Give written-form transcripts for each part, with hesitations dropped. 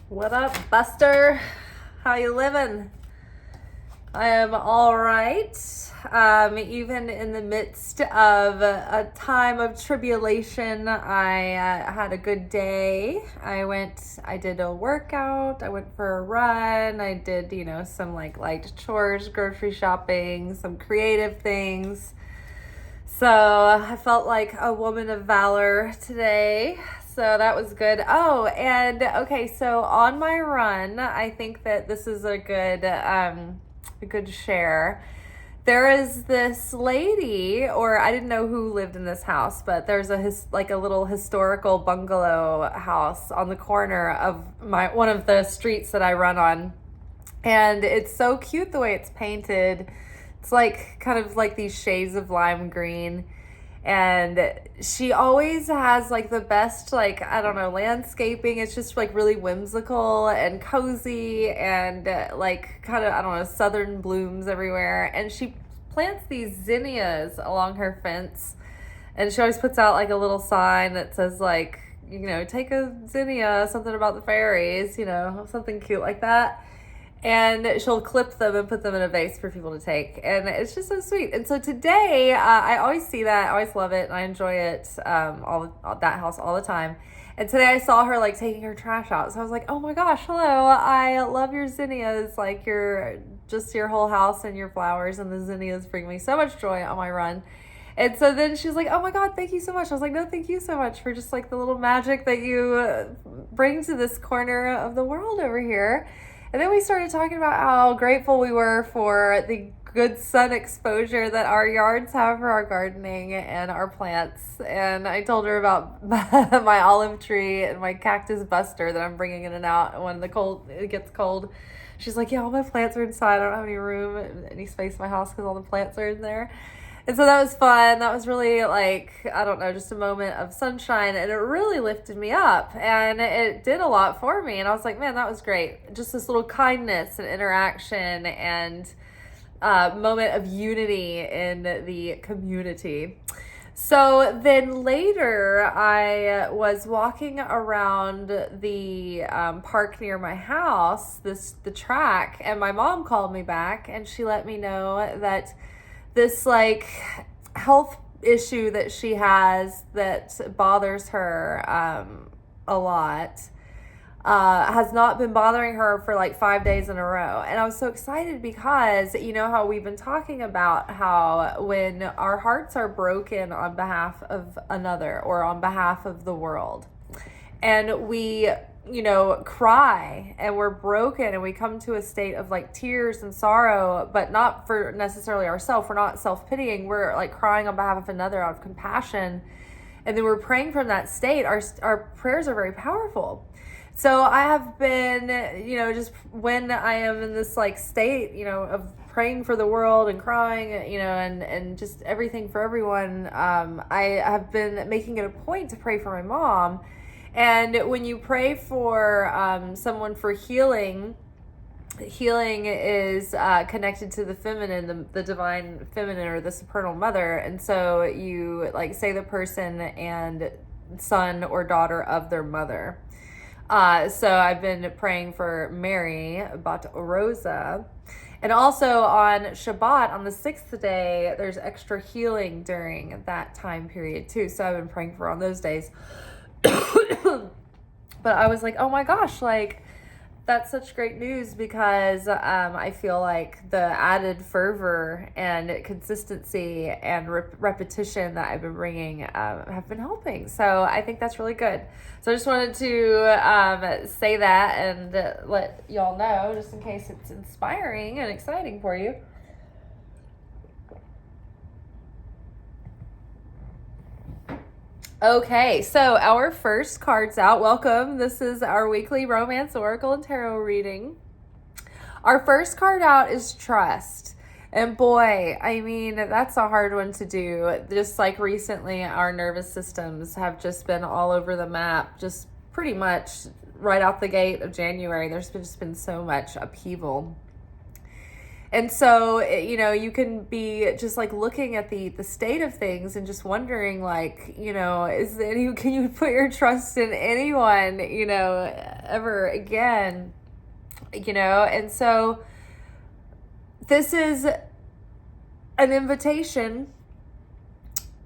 What up, Buster? How you living? I am all right. Even in the midst of a time of tribulation, I had a good day. I did a workout. I went for a run. I did, some light chores, grocery shopping, some creative things. So I felt like a woman of valor today. So that was good. Oh, and okay, so on my run, I think that this is a good share. There is this lady, or I didn't know who lived in this house, but there's a little historical bungalow house on the corner of one of the streets that I run on. And it's so cute the way it's painted. It's like kind of like these shades of lime green. And she always has like the best, landscaping. It's just like really whimsical and cozy and southern blooms everywhere. And she plants these zinnias along her fence. And she always puts out like a little sign that says take a zinnia, something about the fairies, something cute like that. And she'll clip them and put them in a vase for people to take. And it's just so sweet. And so today, I always see that. I always love it. And I enjoy it, that house all the time. And today I saw her taking her trash out. So I was like, oh my gosh, hello. I love your zinnias. Your whole house and your flowers and the zinnias bring me so much joy on my run. And so then she was like, oh my God, thank you so much. I was like, no, thank you so much for just the little magic that you bring to this corner of the world over here. And then we started talking about how grateful we were for the good sun exposure that our yards have for our gardening and our plants. And I told her about my olive tree and my cactus buster that I'm bringing in and out when it gets cold. She's like, yeah, all my plants are inside. I don't have any room, any space in my house because all the plants are in there. And so that was fun. That was really just a moment of sunshine, and it really lifted me up, and it did a lot for me. And I was like, man, that was great. Just this little kindness and interaction and moment of unity in the community. So then later I was walking around the park near my house, the track, and my mom called me back and she let me know that this health issue that she has that bothers her a lot has not been bothering her for 5 days in a row. And I was so excited because how we've been talking about how when our hearts are broken on behalf of another or on behalf of the world, and we cry and we're broken and we come to a state of tears and sorrow, but not for necessarily ourselves. We're not self-pitying. We're crying on behalf of another out of compassion. And then we're praying from that state. Our prayers are very powerful. So I have been, just when I am in this state, of praying for the world and crying, and just everything for everyone, I have been making it a point to pray for my mom. And when you pray for someone for healing is connected to the feminine, the divine feminine or the supernal mother. And so you say the person and son or daughter of their mother. So I've been praying for Mary, Bat Rosa. And also on Shabbat, on the 6th day, there's extra healing during that time period too. So I've been praying for on those days. But I was like, oh my gosh, that's such great news because I feel like the added fervor and consistency and repetition that I've been bringing have been helping. So I think that's really good. So I just wanted to say that and let y'all know, just in case it's inspiring and exciting for you. Okay, so our first card's out. Welcome. This is our weekly romance, oracle, and tarot reading. Our first card out is trust. And boy, I mean, that's a hard one to do. Just recently, our nervous systems have just been all over the map, just pretty much right out the gate of January. There's just been so much upheaval. And so, you can be just like looking at the state of things and just wondering, like, can you put your trust in anyone, ever again, And so this is an invitation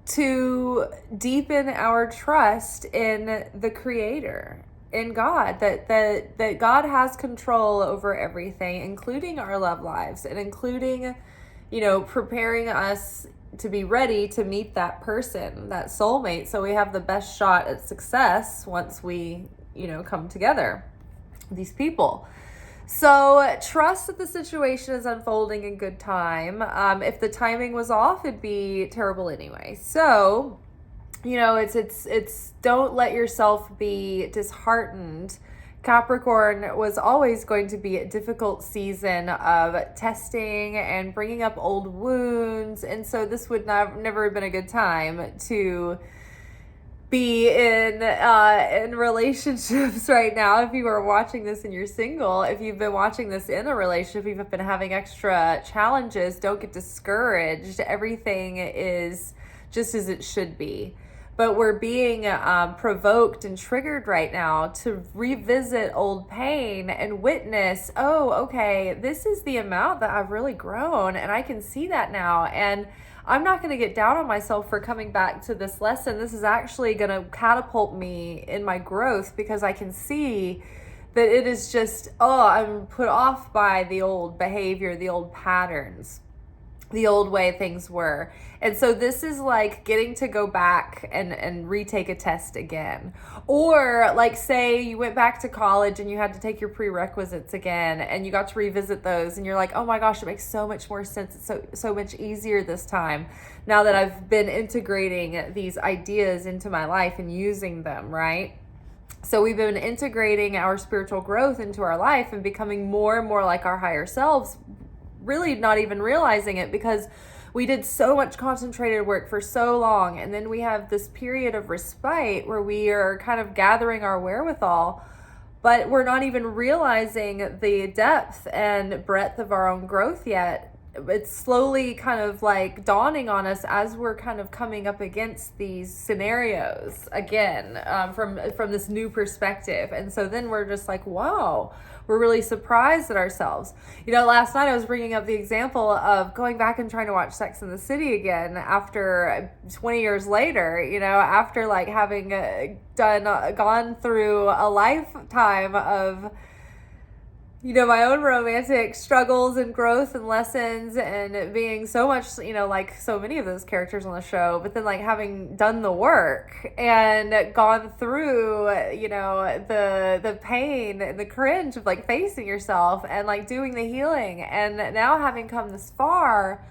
to deepen our trust in the Creator, in God, that God has control over everything, including our love lives, and including, preparing us to be ready to meet that person, that soulmate, so we have the best shot at success once we, come together, these people. So trust that the situation is unfolding in good time. If the timing was off, it'd be terrible anyway. So, it's don't let yourself be disheartened. Capricorn was always going to be a difficult season of testing and bringing up old wounds. And so this would never have been a good time to be in relationships right now. If you are watching this and you're single, if you've been watching this in a relationship, you've been having extra challenges, don't get discouraged. Everything is just as it should be. But we're being provoked and triggered right now to revisit old pain and witness, oh, okay, this is the amount that I've really grown, and I can see that now. And I'm not going to get down on myself for coming back to this lesson. This is actually going to catapult me in my growth, because I can see that it is just, I'm put off by the old behavior, the old patterns, the old way things were. And so this is like getting to go back and retake a test again. Or like, say you went back to college and you had to take your prerequisites again, and you got to revisit those, and you're like, oh my gosh, it makes so much more sense. It's so much easier this time, now that I've been integrating these ideas into my life and using them, right? So we've been integrating our spiritual growth into our life and becoming more and more like our higher selves, really not even realizing it, because we did so much concentrated work for so long. And then we have this period of respite where we are kind of gathering our wherewithal, but we're not even realizing the depth and breadth of our own growth yet. It's slowly kind of like dawning on us as we're kind of coming up against these scenarios again, from this new perspective. And so then we're just like, wow, we're really surprised at ourselves. Last night I was bringing up the example of going back and trying to watch Sex and the City again after 20 years later, after like having gone through a lifetime of my own romantic struggles and growth and lessons, and being so much, like so many of those characters on the show, but then like having done the work and gone through, the pain and the cringe of like facing yourself and like doing the healing, and now having come this far,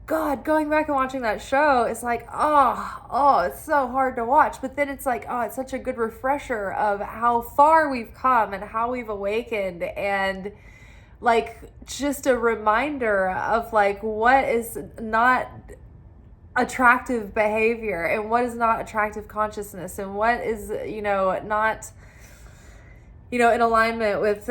God, going back and watching that show is like, it's so hard to watch. But then it's like, it's such a good refresher of how far we've come and how we've awakened, and like just a reminder of like what is not attractive behavior and what is not attractive consciousness, and what is, not, in alignment with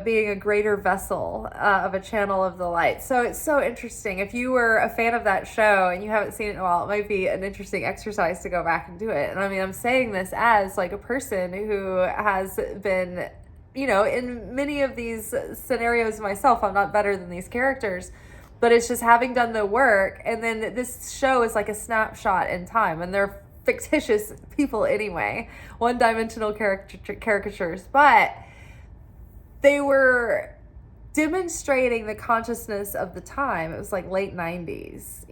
being a greater vessel of a channel of the light. So it's so interesting. If you were a fan of that show and you haven't seen it in a while, it might be an interesting exercise to go back and do it. And I mean, I'm saying this as like a person who has been, in many of these scenarios myself. I'm not better than these characters, but it's just having done the work. And then this show is like a snapshot in time, and they're fictitious people anyway, one-dimensional caricatures, but they were demonstrating the consciousness of the time. It was like late 90s,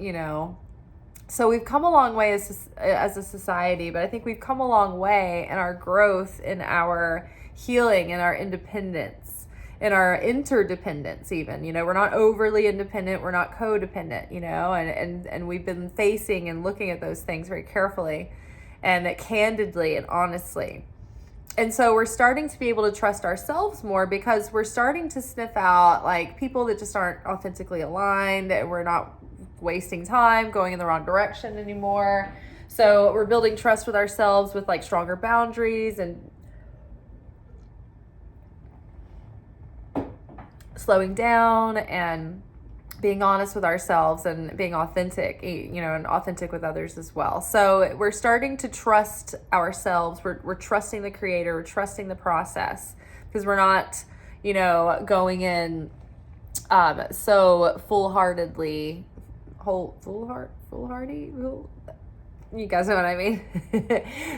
so we've come a long way as a society, but I think we've come a long way in our growth, in our healing, in our independence, in our interdependence even. We're not overly independent, we're not codependent, and we've been facing and looking at those things very carefully and candidly and honestly. And so we're starting to be able to trust ourselves more, because we're starting to sniff out like people that just aren't authentically aligned, and we're not wasting time going in the wrong direction anymore. So we're building trust with ourselves with like stronger boundaries and slowing down and being honest with ourselves and being authentic, and authentic with others as well. So we're starting to trust ourselves. We're trusting the creator. We're trusting the process, because we're not, going in so foolhardy. You guys know what I mean?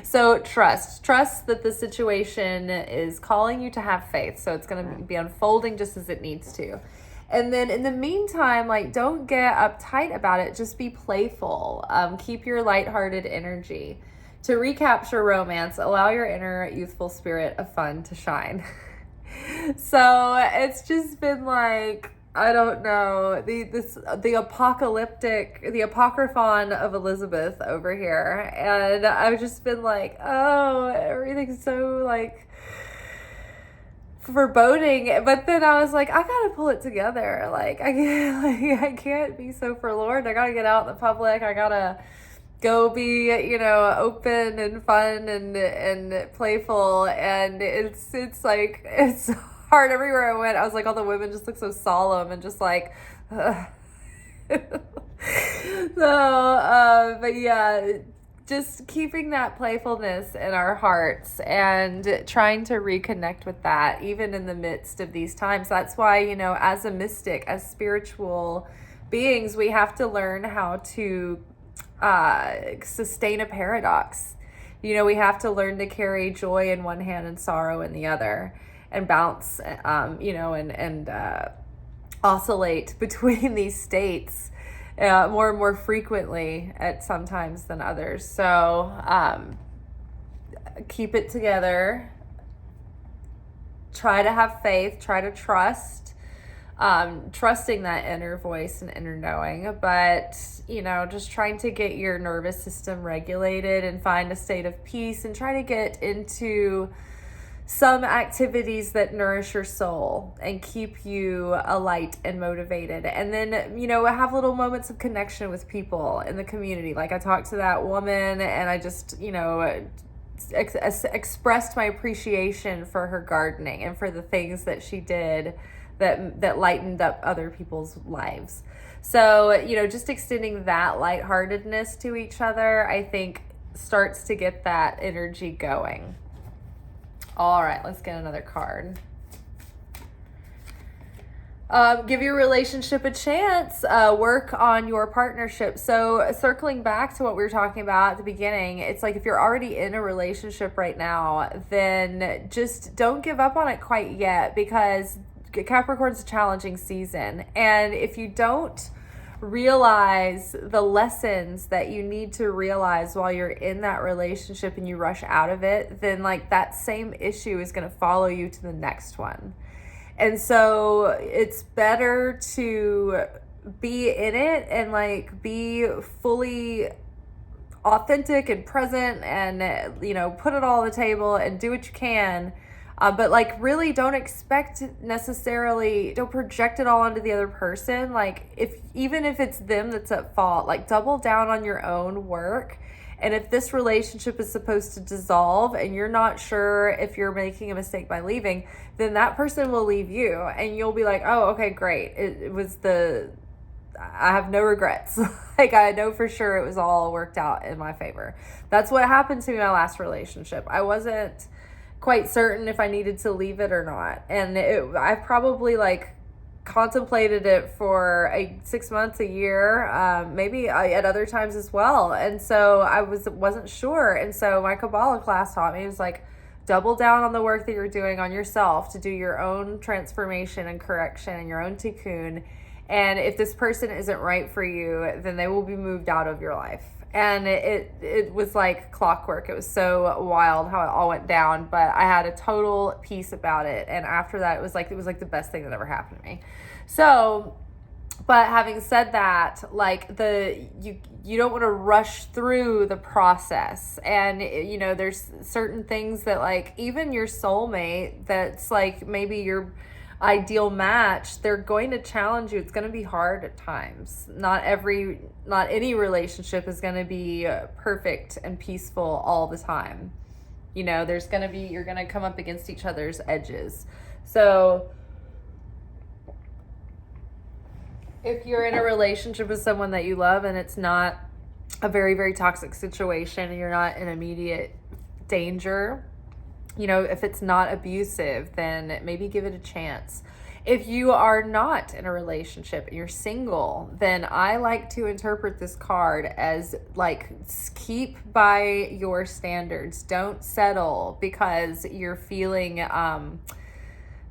So trust that the situation is calling you to have faith. So it's going to be unfolding just as it needs to. And then in the meantime, don't get uptight about it. Just be playful. Keep your lighthearted energy. To recapture romance, allow your inner youthful spirit of fun to shine. So it's just been I don't know, the apocryphon of Elizabeth over here. And I've just been oh, everything's so foreboding. But then I was I gotta pull it together. I can't be so forlorn. I gotta get out in the public. I gotta go be, open and fun and playful. And it's hard everywhere I went. I was all the women just look so solemn and just ugh. But yeah, just keeping that playfulness in our hearts and trying to reconnect with that, even in the midst of these times. That's why, as a mystic, as spiritual beings, we have to learn how to sustain a paradox. We have to learn to carry joy in one hand and sorrow in the other, and bounce, and oscillate between these states more and more frequently at some times than others. So keep it together. Try to have faith. Try to trust. Trusting that inner voice and inner knowing, but just trying to get your nervous system regulated and find a state of peace, and try to get into some activities that nourish your soul and keep you alight and motivated. And then, have little moments of connection with people in the community. I talked to that woman, and I just, expressed my appreciation for her gardening and for the things that she did that lightened up other people's lives. So, just extending that lightheartedness to each other, I think starts to get that energy going. All right, let's get another card. Give your relationship a chance. Work on your partnership. So circling back to what we were talking about at the beginning, it's if you're already in a relationship right now, then just don't give up on it quite yet, because Capricorn's a challenging season. And if you don't realize the lessons that you need to realize while you're in that relationship and you rush out of it, then that same issue is going to follow you to the next one. And so it's better to be in it and be fully authentic and present and put it all on the table and do what you can. But really don't project it all onto the other person. Even if it's them that's at fault, double down on your own work. And if this relationship is supposed to dissolve and you're not sure if you're making a mistake by leaving, then that person will leave you, and you'll be oh, okay, great. I have no regrets. I know for sure it was all worked out in my favor. That's what happened to me in my last relationship. I wasn't quite certain if I needed to leave it or not. And I probably contemplated it for 6 months, a year, maybe at other times as well. And so I wasn't sure. And so my Kabbalah class taught me, it was double down on the work that you're doing on yourself to do your own transformation and correction and your own tikkun. And if this person isn't right for you, then they will be moved out of your life. And it was like clockwork. It was so wild how it all went down, but I had a total peace about it. And after that, it was like the best thing that ever happened to me. So, but having said that, you don't want to rush through the process. And there's certain things that even your soulmate that's maybe your ideal match, they're going to challenge you. It's going to be hard at times. Not any relationship is going to be perfect and peaceful all the time. You're going to come up against each other's edges. So If you're in a relationship with someone that you love and it's not a very, very toxic situation and you're not in immediate danger, if it's not abusive, then maybe give it a chance. If you are not in a relationship and you're single, then I like to interpret this card as like, keep by your standards. Don't settle because you're feeling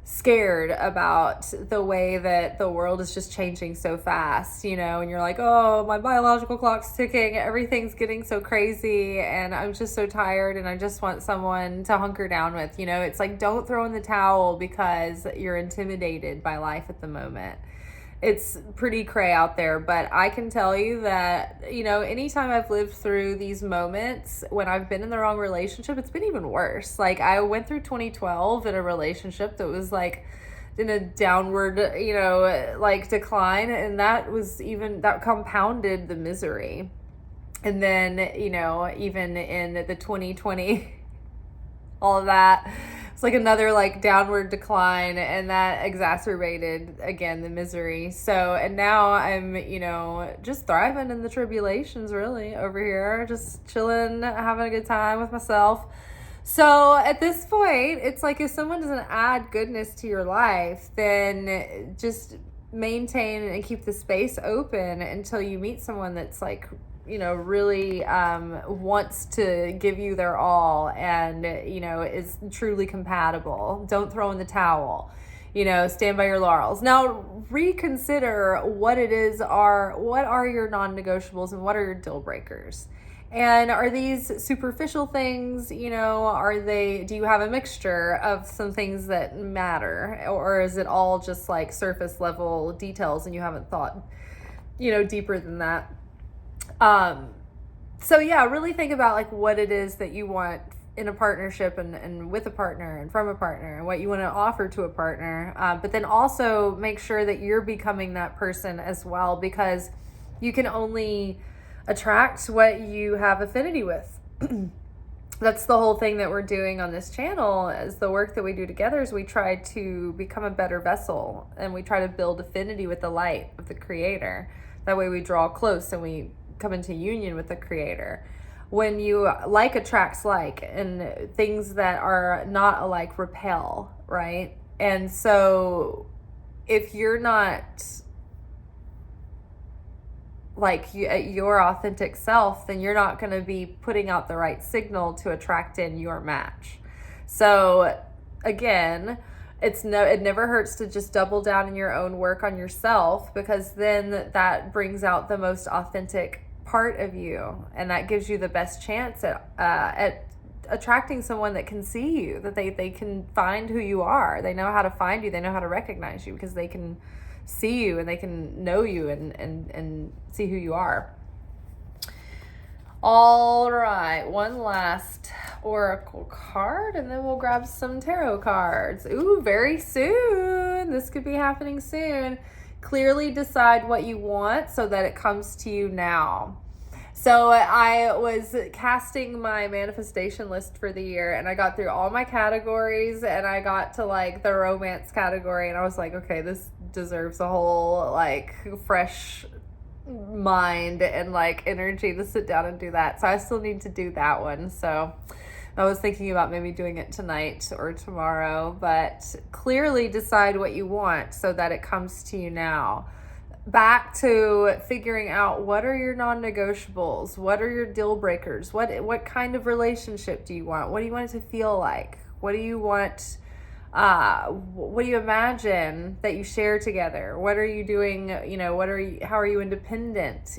scared about the way that the world is just changing so fast, and you're like, oh, my biological clock's ticking, everything's getting so crazy, and I'm just so tired, and I just want someone to hunker down with. It's like, don't throw in the towel because you're intimidated by life at the moment. It's pretty cray out there, but I can tell you that, anytime I've lived through these moments when I've been in the wrong relationship, it's been even worse. Like, I went through 2012 in a relationship that was like in a downward, like decline, and that compounded the misery. And then, even in the 2020, all of that, it's like another like downward decline, and that exacerbated again the misery. So, and now I'm, just thriving in the tribulations, really, over here, just chilling, having a good time with myself. So at this point, it's like, if someone doesn't add goodness to your life, then just maintain and keep the space open until you meet someone that's like, really wants to give you their all and, is truly compatible. Don't throw in the towel, stand by your laurels. Now reconsider what are your non-negotiables and what are your deal breakers? And are these superficial things, do you have a mixture of some things that matter, or is it all just like surface level details and you haven't thought, deeper than that? So yeah, really think about like what it is that you want in a partnership and with a partner and from a partner and what you want to offer to a partner. But then also make sure that you're becoming that person as well, because you can only attract what you have affinity with. That's the whole thing that we're doing on this channel, is the work that we do together is we try to become a better vessel, and we try to build affinity with the light of the Creator. That way we draw close and we come into union with the Creator. When you like attracts like, and things that are not alike repel, right? And so if you're not like your authentic self, then you're not going to be putting out the right signal to attract in your match. So again, it never hurts to just double down in your own work on yourself, because then that brings out the most authentic part of you, and that gives you the best chance at attracting someone that can see you, that they can find who you are. They know how to find you, they know how to recognize you, because they can see you and they can know you and see who you are. All right, one last oracle card, and then we'll grab some tarot cards. Ooh, very soon. This could be happening soon. Clearly decide what you want so that it comes to you now. So I was casting my manifestation list for the year, and I got through all my categories, and I got to like the romance category, and I was like, okay, this deserves a whole like fresh mind and like energy to sit down and do that. So I still need to do that one. So I was thinking about maybe doing it tonight or tomorrow, but clearly decide what you want so that it comes to you now. Back to figuring out, what are your non-negotiables? What are your deal breakers? What kind of relationship do you want? What do you want it to feel like? What do you want? What do you imagine that you share together? What are you doing? How are you independent?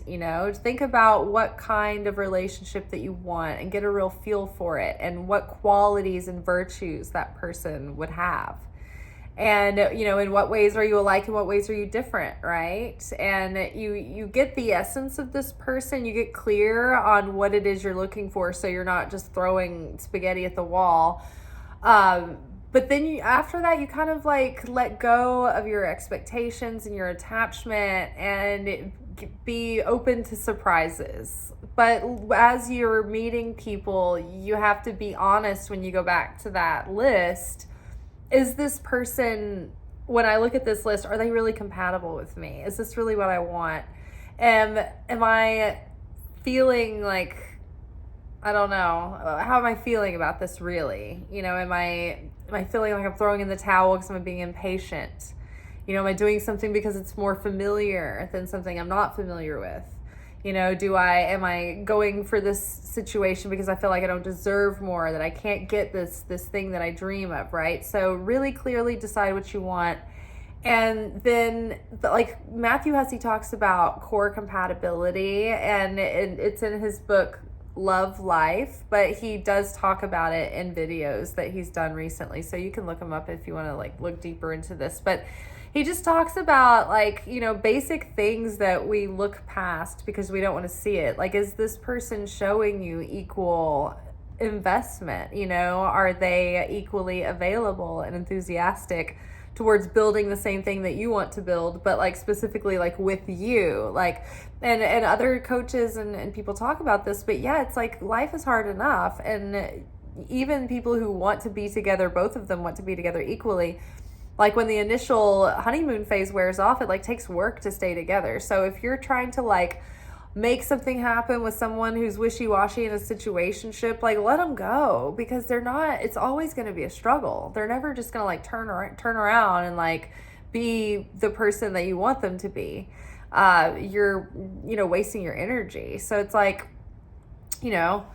Think about what kind of relationship that you want and get a real feel for it, and what qualities and virtues that person would have. And, in what ways are you alike and what ways are you different, right? And you get the essence of this person, you get clear on what it is you're looking for, so you're not just throwing spaghetti at the wall. But then after that, you kind of like let go of your expectations and your attachment and be open to surprises. But as you're meeting people, you have to be honest when you go back to that list. Is this person when I look at this list, are they really compatible with me? Is this really what I want? Am I feeling like, I don't know, how am I feeling about this really? You know, am I feeling like I'm throwing in the towel because I'm being impatient? You know, am I doing something because it's more familiar than something I'm not familiar with? You know, am I going for this situation because I feel like I don't deserve more, that I can't get this thing that I dream of, right? So really clearly decide what you want. And then, like Matthew Hussey talks about core compatibility, and it's in his book, Love Life, but he does talk about it in videos that he's done recently. So you can look him up if you want to like look deeper into this. But he just talks about like, you know, basic things that we look past because we don't want to see it. Like, is this person showing you equal investment? You know, are they equally available and enthusiastic towards building the same thing that you want to build, but like specifically like with you? Like, and other coaches and people talk about this, but yeah, it's like life is hard enough. And even people who want to be together, both of them want to be together equally. Like when the initial honeymoon phase wears off, it like takes work to stay together. So if you're trying to like make something happen with someone who's wishy-washy in a situationship, like let them go, because it's always going to be a struggle. They're never just going to like turn around and like be the person that you want them to be. You're, you know, wasting your energy. So it's like, you know,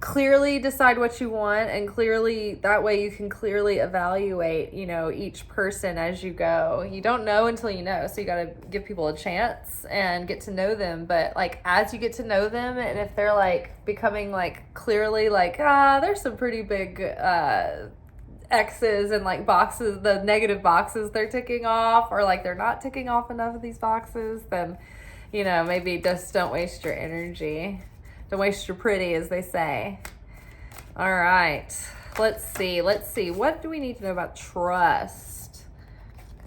clearly decide what you want, and clearly that way you can clearly evaluate, you know, each person as you go. You don't know until you know, so you got to give people a chance and get to know them. But like as you get to know them, and if they're like becoming like clearly like there's some pretty big X's and like boxes, the negative boxes they're ticking off, or like they're not ticking off enough of these boxes, then, you know, maybe just don't waste your energy. Don't waste your pretty, as they say. All right. Let's see. What do we need to know about trust?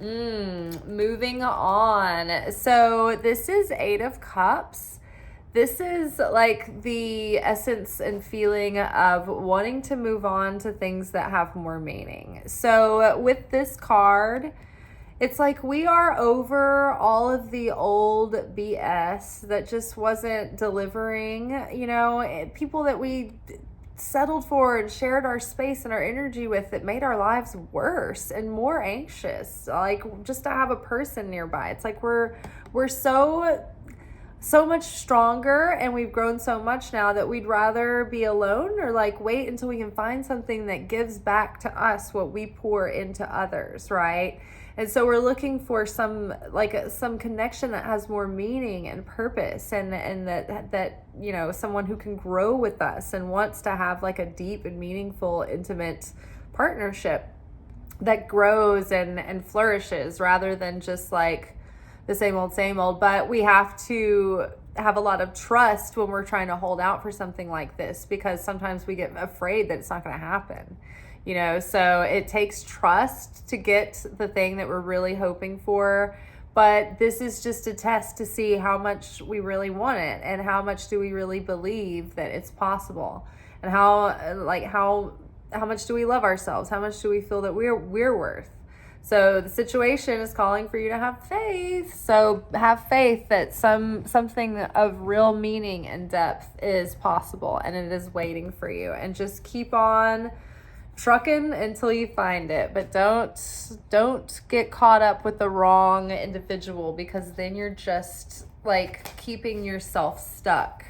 Moving on. So this is 8 of Cups. This is like the essence and feeling of wanting to move on to things that have more meaning. So with this card, it's like we are over all of the old BS that just wasn't delivering, you know, people that we settled for and shared our space and our energy with, that made our lives worse and more anxious. Like just to have a person nearby. It's like we're so much stronger, and we've grown so much now that we'd rather be alone or like wait until we can find something that gives back to us what we pour into others, right? And so we're looking for some connection that has more meaning and purpose, and that you know, someone who can grow with us and wants to have like a deep and meaningful, intimate partnership that grows and flourishes, rather than just like the same old. But we have to have a lot of trust when we're trying to hold out for something like this, because sometimes we get afraid that it's not going to happen, you know. So it takes trust to get the thing that we're really hoping for. But this is just a test to see how much we really want it, and how much do we really believe that it's possible, and how much do we love ourselves, how much do we feel that we're worth. So the situation is calling for you to have faith. So have faith that something of real meaning and depth is possible, and it is waiting for you. And just keep on trucking until you find it. But don't get caught up with the wrong individual, because then you're just like keeping yourself stuck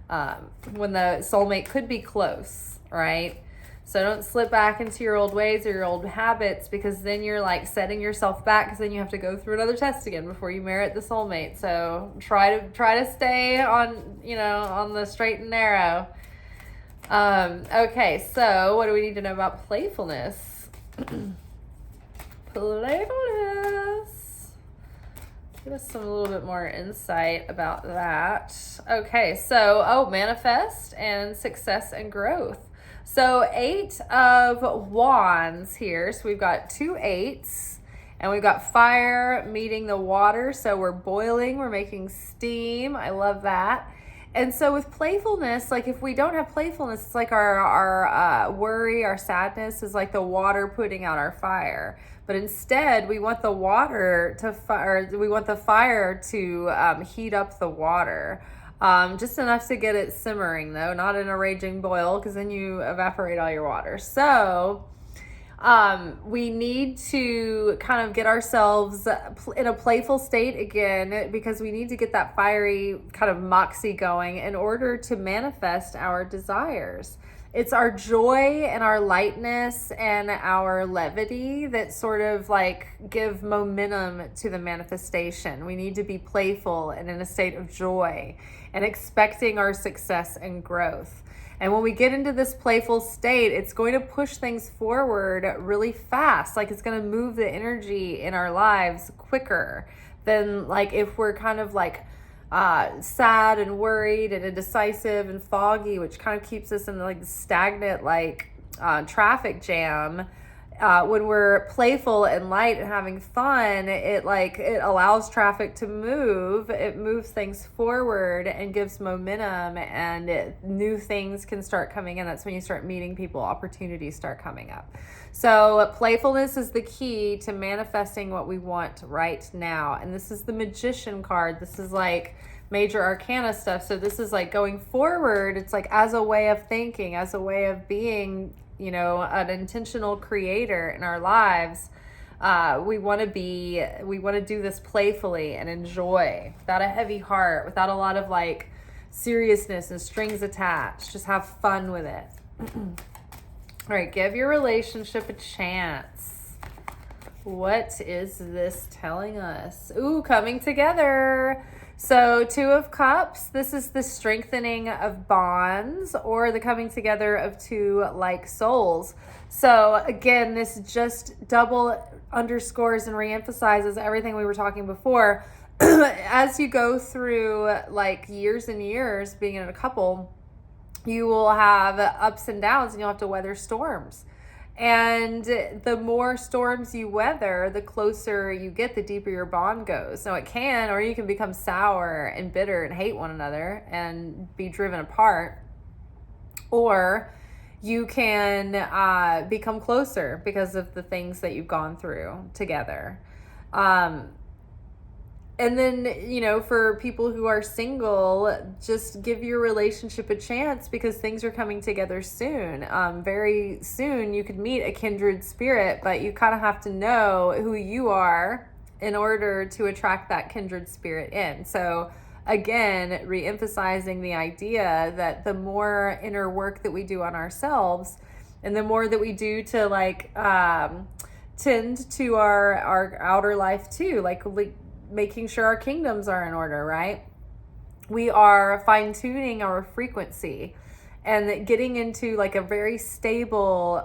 when the soulmate could be close, right? So don't slip back into your old ways or your old habits, because then you're like setting yourself back, because then you have to go through another test again before you merit the soulmate. So try to stay on, you know, on the straight and narrow. Okay, so what do we need to know about playfulness? Playfulness. Give us a little bit more insight about that. Okay, so manifest and success and growth. So 8 of Wands here. So we've got 2 8s, and we've got fire meeting the water. So we're boiling, we're making steam. I love that. And so with playfulness, like if we don't have playfulness, it's like our worry, our sadness is like the water putting out our fire. But instead, we want the water to fire. We want the fire to heat up the water, just enough to get it simmering, though, not in a raging boil, because then you evaporate all your water. So we need to kind of get ourselves in a playful state again, because we need to get that fiery kind of moxie going in order to manifest our desires. It's our joy and our lightness and our levity that sort of like give momentum to the manifestation. We need to be playful and in a state of joy and expecting our success and growth. And when we get into this playful state, it's going to push things forward really fast. Like it's going to move the energy in our lives quicker than like if we're kind of like sad and worried and indecisive and foggy, which kind of keeps us in like stagnant like traffic jam. When we're playful and light and having fun, it allows traffic to move. It moves things forward and gives momentum, and new things can start coming in. That's when you start meeting people, opportunities start coming up. So playfulness is the key to manifesting what we want right now. And this is the Magician card. This is like major arcana stuff. So this is like going forward. It's like as a way of thinking, as a way of being, you know, an intentional creator in our lives. We want to do this playfully and enjoy, without a heavy heart, without a lot of like seriousness and strings attached. Just have fun with it. All right, give your relationship a chance. What is this telling us? Ooh, coming together. So 2 of Cups, this is the strengthening of bonds, or the coming together of 2 like souls. So again, this just double underscores and reemphasizes everything we were talking before. As you go through like years and years being in a couple, you will have ups and downs, and you'll have to weather storms. And the more storms you weather, the closer you get, the deeper your bond goes. So it can, or you can become sour and bitter and hate one another and be driven apart. Or you can become closer because of the things that you've gone through together. And then, you know, for people who are single, just give your relationship a chance, because things are coming together soon. Very soon you could meet a kindred spirit, but you kind of have to know who you are in order to attract that kindred spirit in. So again, re-emphasizing the idea that the more inner work that we do on ourselves, and the more that we do to like tend to our outer life too, like making sure our kingdoms are in order, right? We are fine-tuning our frequency and getting into like a very stable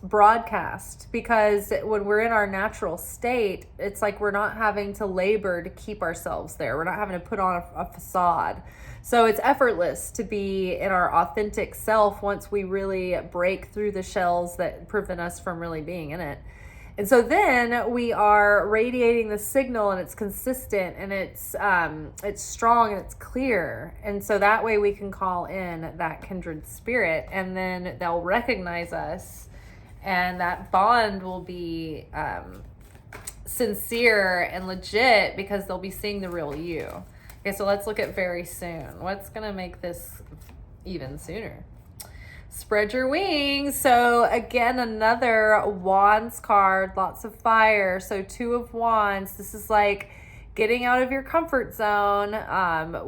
broadcast, because when we're in our natural state, it's like we're not having to labor to keep ourselves there. We're not having to put on a facade. So it's effortless to be in our authentic self once we really break through the shells that prevent us from really being in it. And so then we are radiating the signal, and it's consistent, and it's strong, and it's clear. And so that way we can call in that kindred spirit, and then they'll recognize us, and that bond will be sincere and legit, because they'll be seeing the real you. Okay, so let's look at very soon. What's going to make this even sooner? Spread your wings. So again, another Wands card, lots of fire. So 2 of Wands, this is like getting out of your comfort zone.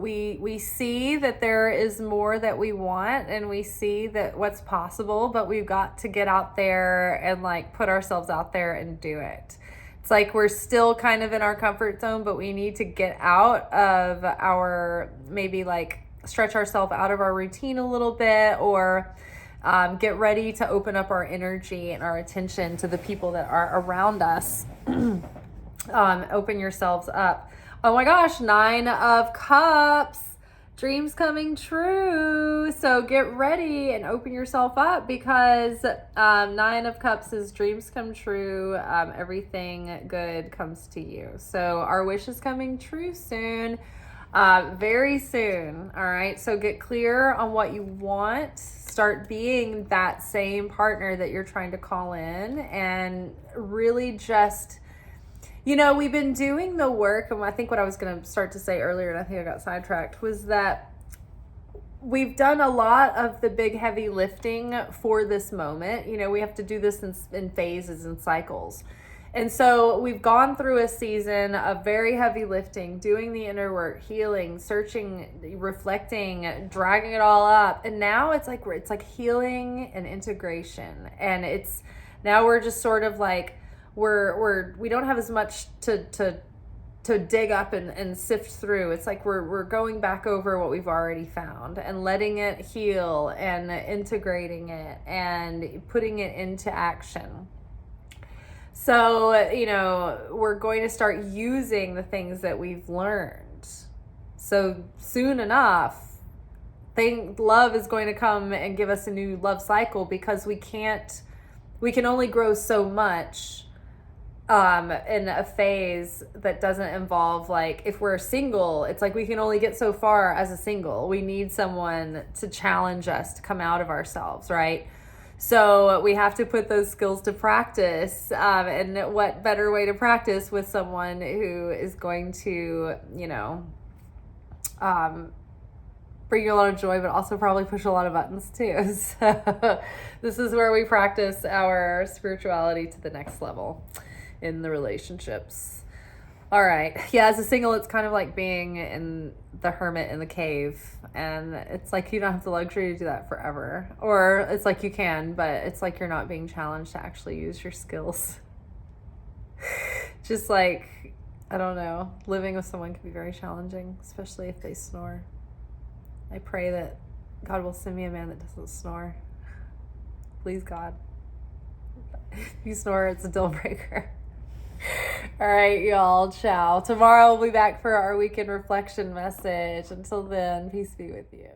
We see that there is more that we want, and we see that what's possible, but we've got to get out there and like put ourselves out there and do it. It's like we're still kind of in our comfort zone, but we need to get out of our, maybe like stretch ourselves out of our routine a little bit, or get ready to open up our energy and our attention to the people that are around us. Open yourselves up. Oh my gosh, 9 of Cups, dreams coming true. So get ready and open yourself up, because 9 of Cups is dreams come true. Everything good comes to you. So our wish is coming true soon. very soon. All right. So get clear on what you want. Start being that same partner that you're trying to call in, and really just, we've been doing the work. And I think what I was going to start to say earlier, and I think I got sidetracked, was that we've done a lot of the big heavy lifting for this moment. We have to do this in phases and cycles. And so we've gone through a season of very heavy lifting, doing the inner work, healing, searching, reflecting, dragging it all up. And now it's like healing and integration. And now we're just sort of like, we don't have as much to dig up and sift through. It's like we're going back over what we've already found and letting it heal and integrating it and putting it into action. So, we're going to start using the things that we've learned. So soon enough, love is going to come and give us a new love cycle, because we can only grow so much in a phase that doesn't involve, like, if we're single, it's like we can only get so far as a single. We need someone to challenge us to come out of ourselves, right? So we have to put those skills to practice. And what better way to practice with someone who is going to, bring you a lot of joy, but also probably push a lot of buttons too. So this is where we practice our spirituality to the next level in the relationships. All right. Yeah, as a single, it's kind of like being in the hermit in the cave. And it's like you don't have the luxury to do that forever. Or it's like you can, but it's like you're not being challenged to actually use your skills. Just like, I don't know, living with someone can be very challenging, especially if they snore. I pray that God will send me a man that doesn't snore. Please, God. If you snore, it's a deal breaker. All right, y'all. Ciao. Tomorrow we'll be back for our weekend reflection message. Until then, peace be with you.